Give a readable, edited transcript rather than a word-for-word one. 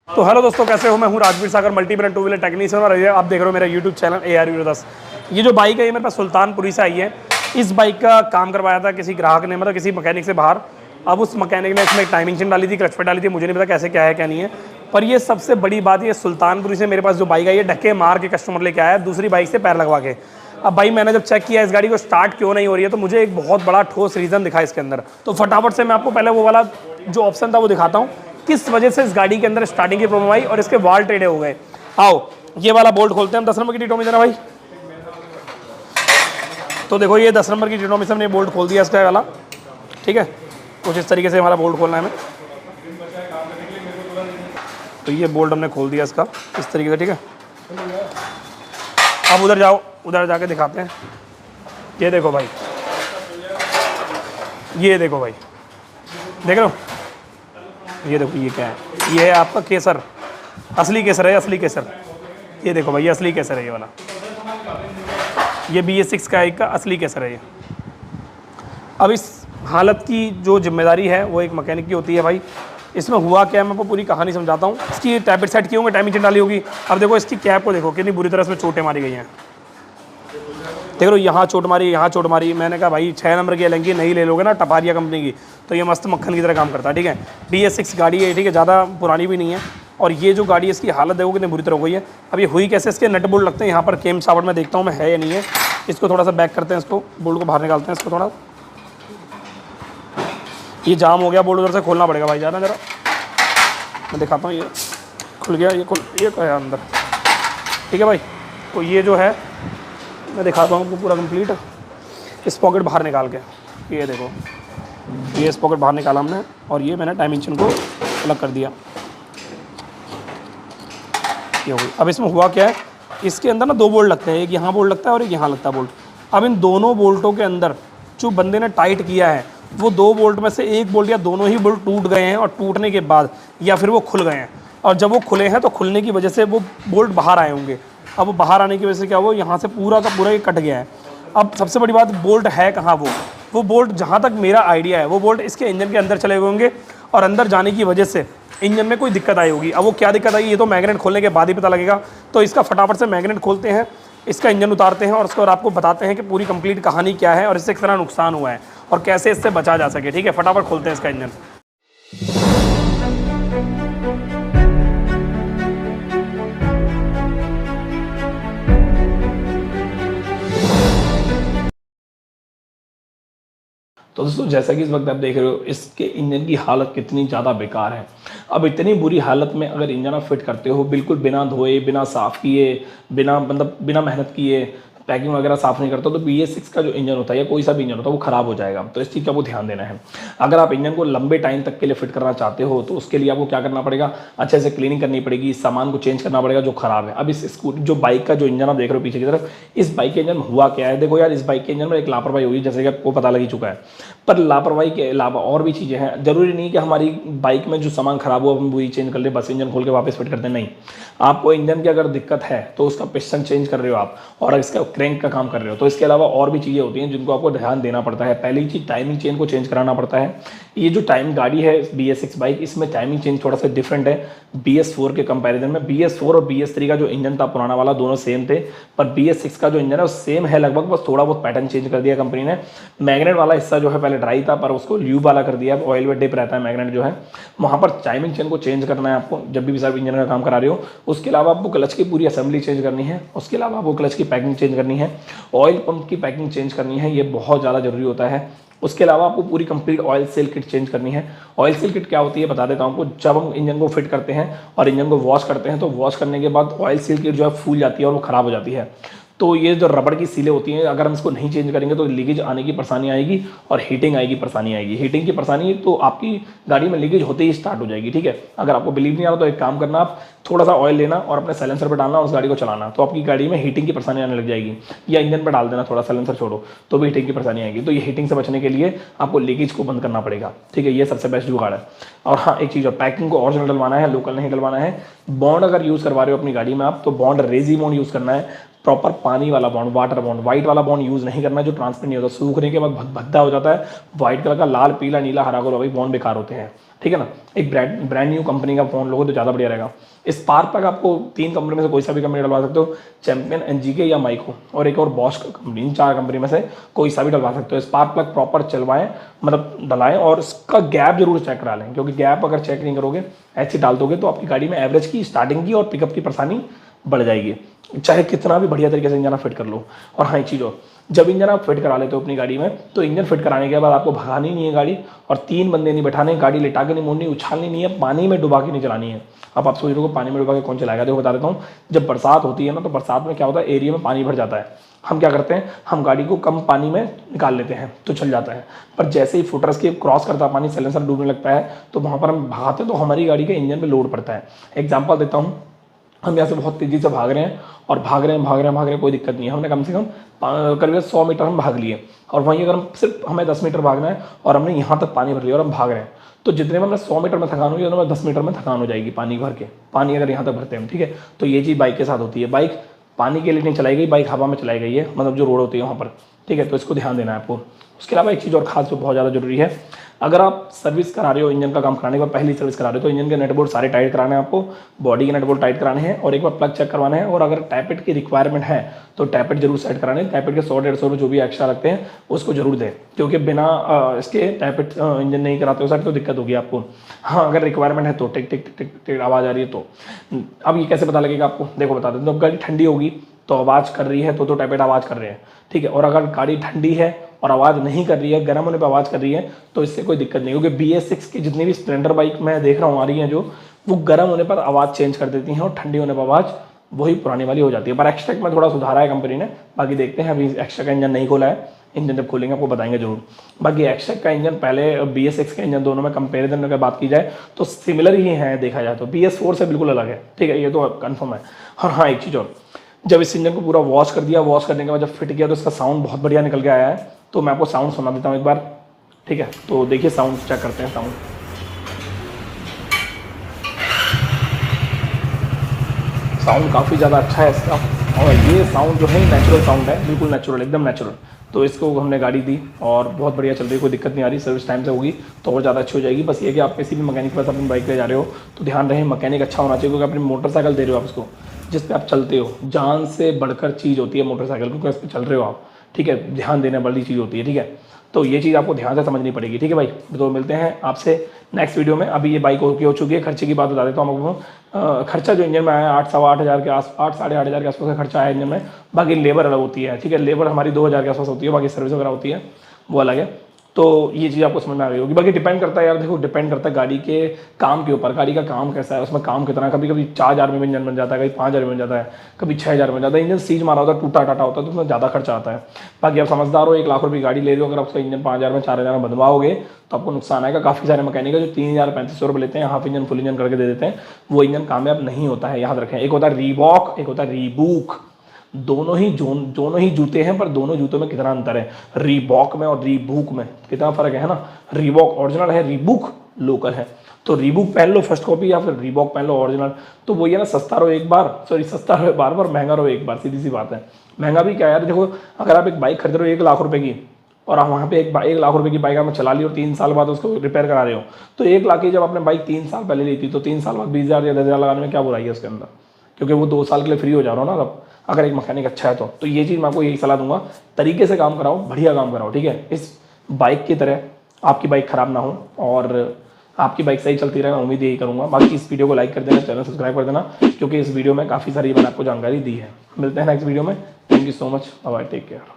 तो हेलो दोस्तों, कैसे हो? मैं हूं Rajveer Sagar, multi brand two wheeler technician, और आप देख रहे हो मेरा यूट्यूब चैनल AR10। ये जो बाइक है ये मेरे पास सुल्तानपुरी से आई है। इस बाइक का काम करवाया था किसी ग्राहक ने, मतलब किसी मैकेनिक से बाहर। अब उस मैकेनिक ने इसमें एक टाइमिंग चेन डाली थी, क्लच पे डाली थी, मुझे नहीं पता कैसे क्या है क्या नहीं है। पर ये सबसे बड़ी बात, ये सुल्तानपुरी से मेरे पास जो बाइक आई है धक्के मार के कस्टमर लेके आया है, दूसरी बाइक से पैर लगवा के। अब भाई मैंने जब चेक किया इस गाड़ी को स्टार्ट क्यों नहीं हो रही है, तो मुझे एक बहुत बड़ा ठोस रीज़न दिखा इसके अंदर। तो फटाफट से मैं आपको पहले वो वाला जो ऑप्शन था वो दिखाता हूँ, किस वजह से इस गाड़ी के अंदर स्टार्टिंग की प्रॉब्लम आई और इसके वाल टेढ़े हो गए। आओ ये वाला बोल्ट खोलते हैं हम 10 नंबर की टीटोमीटर है भाई। तो देखो ये 10 नंबर की टीटोमीटर ने बोल्ट खोल दिया इसका वाला, ठीक है। कुछ इस तरीके से हमारा बोल्ट खोलना है हमें। तो ये बोल्ट हमने खोल दिया इसका इस तरीके से, ठीक है। अब उधर जाओ, उधर जाके दिखाते हैं। ये देखो भाई, ये देखो भाई, देख रहे हो? ये देखो ये क्या है, ये है आपका केसर, असली केसर है, असली केसर। ये देखो भाई, ये असली केसर है ये वाला, ये BS6 का एक का असली केसर है ये। अब इस हालत की जो जिम्मेदारी है वो एक मैकेनिक की होती है भाई। इसमें हुआ क्या है मैं आपको पूरी कहानी समझाता हूँ। इसकी टैबलेट सेट किए होंगे, टाइमिंग चेन डाली होगी। अब देखो इसकी कैप को देखो कितनी बुरी तरह से चोटें मारी गई हैं। देख लो, यहाँ चोट मारी, यहाँ चोट मारी। मैंने कहा भाई 6 नंबर की एलएनगी नहीं ले लोगे ना टपारिया कंपनी की, तो ये मस्त मक्खन की तरह काम करता है, ठीक है। BS6 गाड़ी है, ठीक है, ज़्यादा पुरानी भी नहीं है। और ये जो गाड़ी है इसकी हालत देखो कितनी बुरी तरह हो गई है। अब ये हुई कैसे, इसके नट बोल्ट लगते हैं यहाँ पर केम सावट में, देखता हूँ मैं है या नहीं है। इसको थोड़ा सा बैक करते हैं, इसको बोल्ट को बाहर निकालते हैं इसको थोड़ा। ये जाम हो गया बोल्ट, उधर से खोलना पड़ेगा भाई, ज़्यादा ज़रा मैं दिखाता हूँ। ये खुल गया, ये खुल, ये है अंदर, ठीक है भाई। तो ये जो है मैं दिखाता हूँ आपको पूरा कंप्लीट। इस पॉकेट बाहर निकाल के, ये देखो, ये इस पॉकेट बाहर निकाला हमने, और ये मैंने टाइमिंग चेन को अलग कर दिया। ये हो गई। अब इसमें हुआ क्या है, इसके अंदर ना 2 बोल्ट लगते हैं, एक यहाँ बोल्ट लगता है और एक यहाँ लगता है बोल्ट। अब इन दोनों बोल्टों के अंदर जो बंदे ने टाइट किया है, वो 2 बोल्ट में से एक बोल्ट या दोनों ही बोल्ट टूट गए हैं, और टूटने के बाद या फिर वो खुल गए हैं। और जब वो खुले हैं तो खुलने की वजह से वो बोल्ट बाहर आए होंगे। अब वो बाहर आने की वजह से क्या हुआ, यहाँ से पूरा का पूरा ये कट गया है। अब सबसे बड़ी बात, बोल्ट है कहाँ? वो बोल्ट, जहाँ तक मेरा आइडिया है, वो बोल्ट इसके इंजन के अंदर चले हुए होंगे, और अंदर जाने की वजह से इंजन में कोई दिक्कत आई होगी। अब वो क्या दिक्कत आई ये तो मैग्नेट खोलने के बाद ही पता लगेगा। तो इसका फटाफट से मैग्नेट खोलते हैं, इसका इंजन उतारते हैं, और उसको और आपको बताते हैं कि पूरी कंप्लीट कहानी क्या है और इससे कितना नुकसान हुआ है और कैसे इससे बचा जा सके, ठीक है। फटाफट खोलते हैं इसका इंजन। तो दोस्तों, जैसा कि इस वक्त आप देख रहे हो, इसके इंजन की हालत कितनी ज़्यादा बेकार है। अब इतनी बुरी हालत में अगर इंजन आप फिट करते हो बिल्कुल बिना धोए, बिना साफ़ किए, बिना मेहनत किए, पैकिंग वगैरह साफ़ नहीं करता, तो BS6 का जो इंजन होता है या कोई सा भी इंजन होता है वो ख़राब हो जाएगा। तो इस चीज़ का आपको ध्यान देना है। अगर आप इंजन को लंबे टाइम तक के लिए फिट करना चाहते हो तो उसके लिए आपको क्या करना पड़ेगा, अच्छे से क्लीनिंग करनी पड़ेगी, सामान को चेंज करना पड़ेगा जो ख़राब है। अब इस स्कूटी जो बाइक का जो इंजन आप देख रहे हो पीछे की तरफ, इस बाइक के इंजन में हुआ क्या है, देखो यार, इस बाइक के इंजन में एक लापरवाही हुई, जैसे कि आपको पता लग ही चुका है। पर लापरवाही के अलावा और भी चीज़ें हैं। जरूरी नहीं कि हमारी बाइक में जो सामान खराब हुआ हम वही चेंज कर ले, बस इंजन खोल के वापस फिट करते नहीं। आपको इंजन की अगर दिक्कत है तो उसका पिस्टन चेंज कर रहे हो आप, और इसका क्रैंक का काम कर रहे हो, तो इसके अलावा और भी चीज़ें होती हैं जिनको आपको ध्यान देना पड़ता है। पहली चीज़, टाइमिंग चेन को चेंज कराना पड़ता है। ये जो गाड़ी है BS6 बाइक, इसमें टाइमिंग चेन थोड़ा सा डिफरेंट है BS4 के कंपैरिजन में। BS4 और BS3 का जो इंजन था पुराना वाला, दोनों सेम थे, पर BS6 का जो इंजन है वो सेम है लगभग, बस थोड़ा बहुत पैटर्न चेंज कर दिया कंपनी ने। मैग्नेट वाला हिस्सा जो है पहले ड्राई था, पर उसको ल्यूब वाला कर दिया। ऑयल में डिप रहता है मैग्नेट जो है, वहाँ पर टाइमिंग चेन को चेंज करना है आपको जब भी सब इंजन का काम करा रहे हो। उसके अलावा आपको क्लच की पूरी असेंबली चेंज करनी है, उसके अलावा आपको क्लच की पैकिंग चेंज करनी है, ऑयल पंप की पैकिंग चेंज करनी है, ये बहुत ज़्यादा जरूरी होता है। उसके अलावा आपको पूरी complete oil seal kit change करनी है। ऑयल सील किट क्या होती है बता देता हूँ आपको। जब हम इंजन को फिट करते हैं और इंजन को वॉश करते हैं, तो वॉश करने के बाद ऑयल सील किट जो है फूल जाती है और वो ख़राब हो जाती है। तो ये जो रबड़ की सीलें होती हैं, अगर हम इसको नहीं चेंज करेंगे तो लीकेज आने की परेशानी आएगी, और हीटिंग आएगी परेशानी आएगी। हीटिंग की परेशानी तो आपकी गाड़ी में लीकेज होते ही स्टार्ट हो जाएगी, ठीक है। अगर आपको बिलीव नहीं आ रहा तो एक काम करना, आप थोड़ा सा ऑयल लेना और अपने साइलेंसर पर डालना, उस गाड़ी को चलाना, तो आपकी गाड़ी में हीटिंग की परेशानी आने लग जाएगी। या इंजन पर डाल देना थोड़ा, साइलेंसर छोड़ो, तो भी हीटिंग की परेशानी आएगी। तो ये हीटिंग से बचने के लिए आपको लीकेज को बंद करना पड़ेगा, ठीक है। ये सबसे बेस्ट जुगाड़ है। और हाँ, एक चीज़ और, पैकिंग को ओरिजिनल डलवाना है, लोकल नहीं डलवाना है। बॉन्ड अगर यूज़ करवा रहे हो अपनी गाड़ी में आप, तो बॉन्ड रेजी बॉन्ड यूज़ करना है, प्रॉपर पानी वाला बॉन्ड, वाटर बॉन्ड। व्हाइट वाला बॉन्ड यूज़ नहीं करना है जो ट्रांसपेरेंट नहीं होता, सूखने के बाद भद्दा हो जाता है, व्हाइट कलर का लाल पीला नीला हरा गुलाबी बॉन्ड बेकार होते हैं। ठीक है ना। एक ब्रांड न्यू कंपनी का फ़ोन लोगे तो ज़्यादा बढ़िया रहेगा। स्पार्क प्लग आपको 3 कंपनी में से कोई सा भी कंपनी डलवा सकते हो, चैंपियन, एनजीके या माइको, और एक और बॉश का कंपनी, इन 4 कंपनी में से कोई सा भी डलवा सकते हो। स्पार्क प्लग प्रॉपर चलवाएं, मतलब डलाएं, और इसका गैप जरूर चेक करा लें, क्योंकि गैप अगर चेक नहीं करोगे, ऐसे डाल दोगे तो आपकी गाड़ी में एवरेज की, स्टार्टिंग की और पिकअप की परेशानी बढ़ जाएगी, चाहे कितना भी बढ़िया तरीके से इंजन आप फिट कर लो। और हाँ, एक चीज़ और, जब इंजन आप फिट करा लेते हो अपनी गाड़ी में, तो इंजन फिट कराने के बाद आपको भगानी नहीं है गाड़ी, और 3 बंदे नहीं बैठाने, गाड़ी लेटा के नहीं मोड़नी, उछालनी नहीं है, पानी में डुबा के नहीं चलानी है। अब आप सोच रहे हो पानी में डुबा के कौन चलाएगा, देखो बता देता हूँ। जब बरसात होती है ना, तो बरसात में क्या होता है, एरिया में पानी भर जाता है, हम क्या करते हैं, हम गाड़ी को कम पानी में निकाल लेते हैं तो चल जाता है। पर जैसे ही फुटर्स के क्रॉस करता है पानी, साइलेंसर डूबने लगता है, तो वहाँ पर हम भगाते हैं तो हमारी गाड़ी के इंजन पे लोड पड़ता है। एग्जांपल देता हूँ, हम यहाँ से बहुत तेज़ी से भाग रहे हैं, और भाग रहे हैं, कोई दिक्कत नहीं है, हमने कम से कम करीब 100 मीटर हम भाग लिए, और वहीं अगर हम सिर्फ हमें 10 मीटर भागना है और हमने यहाँ तक पानी भर लिया और हम भाग रहे हैं, तो जितने में हमने 100 मीटर में थकान हुई, उतने में 10 मीटर में थकान हो जाएगी पानी भर के, पानी अगर यहाँ तक भरते हैं, ठीक है। तो ये चीज़ बाइक के साथ होती है, बाइक पानी के लिए नहीं चलाई गई, बाइक हवा में चलाई गई है, मतलब जो रोड होती है वहाँ पर, ठीक है। तो इसको ध्यान देना है आपको। उसके अलावा एक चीज़ और खास जो बहुत ज़्यादा जरूरी है, अगर आप सर्विस करा रहे हो, इंजन का काम कराने के बाद पहली सर्विस करा रहे हो, तो इंजन के नट बोल्ट सारे टाइट कराने हैं आपको, बॉडी के नट बोल्ट टाइट कराने हैं, और एक बार प्लग चेक करवाना है। और अगर टैपेट की रिक्वायरमेंट है तो टैपेट जरूर सेट कराने, टैपेट के 100-150 जो भी एक्स्ट्रा लगते हैं उसको जरूर दें, क्योंकि बिना इसके टैपेट इंजन नहीं कराते हो सर तो दिक्कत होगी आपको। हाँ, अगर रिक्वायरमेंट है तो टिक टिक टिक टिक आवाज़ आ रही है तो अब ये कैसे पता लगेगा आपको, देखो बता दें। जब गाड़ी ठंडी होगी तो आवाज़ कर रही है तो टैपेट आवाज़ कर रहे हैं, ठीक है। और अगर गाड़ी ठंडी है और आवाज़ नहीं कर रही है, गर्म होने पर आवाज़ कर रही है, तो इससे कोई दिक्कत नहीं, क्योंकि BS6 की जितनी भी स्प्लेंडर बाइक मैं देख रहा हूँ आ रही हैं, जो वो गर्म होने पर आवाज़ चेंज कर देती हैं और ठंडी होने पर आवाज़ वही पुरानी वाली हो जाती है। पर एक्सट्रैक में थोड़ा सुधारा है कंपनी ने, बाकी देखते हैं। अभी एक्स्ट्रा का इंजन नहीं खोला है, इंजन जब खोलेंगे आपको बताएंगे जरूर। बाकी एक्सट्रैक का इंजन पहले BS6 का इंजन, दोनों में कंपेरिजन अगर बात की जाए तो सिमिलर ही है देखा जाए तो, BS4 से बिल्कुल अलग है, ठीक है, ये तो कन्फर्म है। और हाँ, एक चीज़ और, जब इस इंजन को पूरा वॉश कर दिया, वॉश करने के बाद जब फिट किया तो इसका साउंड बहुत बढ़िया निकल के आया है, तो मैं आपको साउंड सुना देता हूँ एक बार, ठीक है। तो देखिए साउंड चेक करते हैं, साउंड काफ़ी ज़्यादा अच्छा है इसका, और ये साउंड जो है नेचुरल साउंड है, बिल्कुल नेचुरल, एकदम नेचुरल। तो इसको हमने गाड़ी दी और बहुत बढ़िया चल रही है, कोई दिक्कत नहीं आ रही, सर्विस टाइम से होगी तो और ज़्यादा अच्छी हो जाएगी। बस ये कि आप किसी भी मैकेनिक के पास अपनी बाइक ले जा रहे हो तो ध्यान रहे मैकेनिक अच्छा होना चाहिए, क्योंकि अपनी मोटरसाइकिल दे रहे हो आप उसको, जिस पे आप चलते हो, जान से बढ़कर चीज़ होती है मोटरसाइकिल, क्योंकि उस पर चल रहे हो आप, ठीक है, ध्यान देने वाली चीज़ होती है, ठीक है। तो ये चीज़ आपको ध्यान से समझनी पड़ेगी, ठीक है भाई। तो मिलते हैं आपसे नेक्स्ट वीडियो में। अभी ये बाइक हो चुकी है, खर्चे की बात बता देता हूँ आपको। खर्चा जो इंजन में आया 8-8,500 के आस 8-8,500 के आसपास का खर्चा आया इंजन में। बाकी लेबर अलग होती है, ठीक है, लेबर हमारी 2,000 के आसपास होती है, बाकी सर्विस वगैरह होती है वो अलग है। तो ये चीज़ आपको समझ में आ गई होगी। बाकी डिपेंड करता है यार, देखो डिपेंड करता है गाड़ी के काम के ऊपर, गाड़ी का काम कैसा है, उसमें काम कितना, कभी कभी 4,000 में इंजन बन जाता है, कभी 5,000 में बन जाता है, कभी 6,000 में बन जाता है। इंजन सीज मारा होता है, टूटा टाटा होता है, तो उसमें ज़्यादा खर्चा आता है। बाकी आप समझदार हो, 1 लाख रुपये गाड़ी ले रहे हो, अगर आपका इंजन 5,000 में 4,000 में बनवाओगे तो आपको नुकसान आएगा। काफ़ी सारे मैकेनिक है जो 3,000-3,500 रुपये लेते हैं, हाफ इंजन फुल इंजन करके दे देते हैं, वो इंजन कामयाब नहीं होता है, याद रखें। एक होता है रीबॉक, एक होता है रीबूक, दोनों ही जूते हैं, पर दोनों जूतों में कितना अंतर है, रीबॉक में और रीबूक में कितना फर्क है ना। रीबॉक ओरिजिनल है, रीबूक लोकल है। तो रीबूक पहन लो फर्स्ट कॉपी, या फिर रीबॉक पहन लो ओरिजिनल। तो वो ये ना, सस्ता रहो एक बार, सस्ता रहो बार बार, महंगा रहो एक बार, सीधी सी बात है। महंगा भी क्या यार, देखो अगर आप एक बाइक खरीद रहे हो 1 लाख रुपए की, और आप वहाँ पे 1 लाख रुपए की बाइक आपने चला ली और 3 साल बाद उसको रिपेयर करा रहे हो, तो 1 लाख की जब आपने बाइक 3 साल पहले ली थी, तो 3 साल बाद 20,000 या 10,000 लगाने में क्या बुराई है उसके अंदर, क्योंकि वो 2 साल के लिए फ्री हो जा रहा हो ना अब, अगर एक मैकेनिक अच्छा है तो ये चीज़ मैं आपको यही सलाह दूंगा, तरीके से काम कराओ, बढ़िया काम कराओ, ठीक है। इस बाइक की तरह आपकी बाइक खराब ना हो और आपकी बाइक सही चलती रहे, मैं उम्मीद यही करूंगा। बाकी इस वीडियो को लाइक कर देना, चैनल सब्सक्राइब कर देना, क्योंकि इस वीडियो में काफ़ी सारी मैंने आपको जानकारी दी है। मिलते हैं नेक्स्ट वीडियो में। Thank you so much, bye, take care.